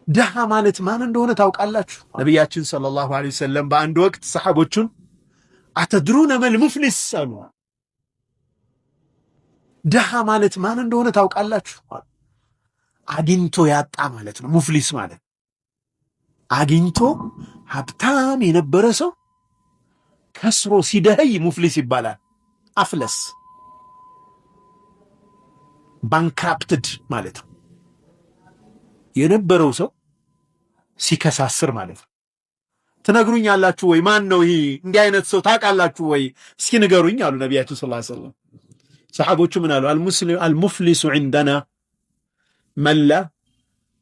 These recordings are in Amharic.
ድሃ ማለት ማን እንደሆነ ታውቃላችሁ? ነቢያችን ሰለላሁ ዐለይሂ ወሰለም በአንድ ወቅት ሰሐቦቹን አተድሩነ መል ሙፍሊስ አሉ። ድሃ ማለት ማን እንደሆነ ታውቃላችሁ? አግኝቶ ያጣ ማለት ነው ሙፍሊስ ማለት። አግኝቶ ሀብታም የነበረ ሰው ከስሮ ሲደህይ ሙፍሊስ ይባላል። አፍለስ ባንክራፕትድ ማለት ነው። የነበረው ሰው ሲከሳስር ማለት ነው። ትነግሩኛላችሁ ወይ? ማን ነው ይሄ? እንዲህ አይነት ሰው ታውቃላችሁ ወይ? እስኪ ንገሩኝ አሉ ነቢያችን ሰለላሁ ዐለይሂ ወሰለም። ሰሐቦቹ ምን አሉ? አልሙፍሊሱ ዐንደና መን ላ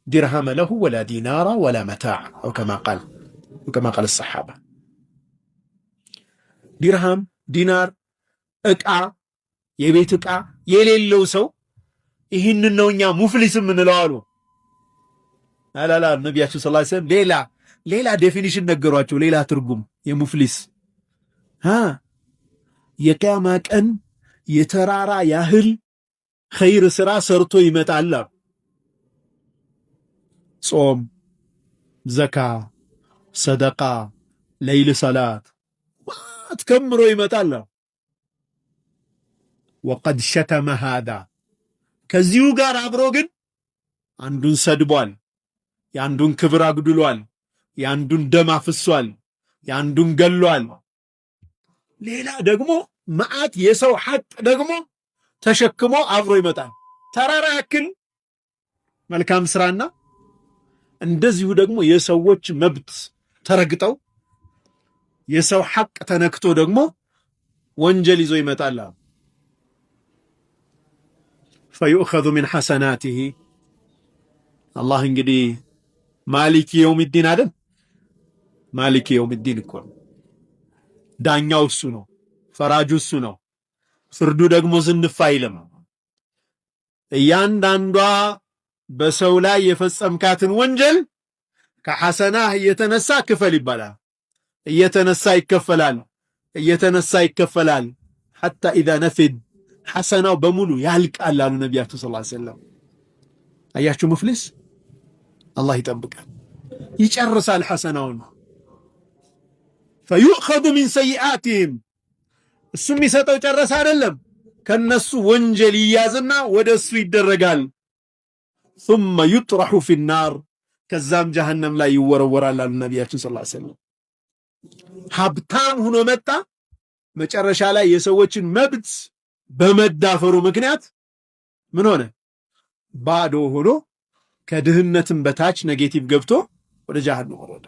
ዲርሃመ ለሁ ወላ ዲናራ ወላ መታዕ አው ከማ ቃል ሰሐባ። ዲርሃም፣ ዲናር፣ ዕቃ፣ የቤት ዕቃ የሌለው ሰው ይህንን ነው እኛ ሙፍሊስ የምንለው አሉ። አላላ ነቢያችን ሰለላሁ ዐለይሂ ወሰለም ሌላ ዴፊኒሽን ነገሯቸው። ሌላ ትርጉም የሙፍሊስ የቂያማ ቀን የተራራ ያህል ኸይር ስራ ሰርቶ ይመጣል። ጾም፣ ዘካ፣ ሰደቃ፣ ለይል ሰላት ከምሮ ይመጣል። ወቀድ ሸተመ ሃዳ ከዚሁ ጋር አብሮ ግን አንዱን ሰድቧል፣ የአንዱን ክብር አጉድሏል፣ የአንዱን ደም አፍሷል፣ የአንዱን ገሏል። ሌላ ደግሞ መዓት የሰው ሐቅ ደግሞ ተሸክሞ አብሮ ይመጣል። ተራራ ያክል መልካም ስራና እንደዚሁ ደግሞ የሰዎች መብት ተረግጠው የሰው ሐቅ ተነክቶ ደግሞ ወንጀል ይዞ ይመጣል። ፈዩእኸዙ ሚን ሐሰናቲሂ አላህ እንግዲህ ማሊክ የውሚዲን አይደል? ማሊክ የውሚዲን እኮ ነው። ዳኛው እሱ ነው፣ ፈራጁ እሱ ነው። ፍርዱ ደግሞ ዝንፍ አይልም። እያንዳንዷ በሰው ላይ የፈጸምካትን ወንጀል ከሐሰናህ እየተነሳ ክፈል ይባላል። እየተነሳ ይከፈላል። ሐታ ኢዛ ነፊድ ሐሰናው በሙሉ ያልቃል አሉ ነቢያችን ሰለላሁ ዐለይሂ ወሰለም። አያችሁ ሙፍሊስ አላህ ይጠብቃል። ይጨርሳል ሐሰናውን። ፈዩእኸዙ ሚን ሰይአቲሂም እሱ የሚሰጠው ጨረሰ አይደለም፣ ከነሱ ወንጀል ይያዝና ወደ እሱ ይደረጋል። ثم يطرح في النار ከዛም ጀሃነም ላይ ይወረወራል አሉ ነቢያችን ሰለላሁ ዐለይሂ ወሰለም። ሀብታም ሆኖ መጣ፣ መጨረሻ ላይ የሰዎችን መብት በመዳፈሩ ምክንያት ምን ሆነ? ባዶ ሆኖ ከድህነትም በታች ኔጌቲቭ ገብቶ ወደ ጀሃነም ወረደ።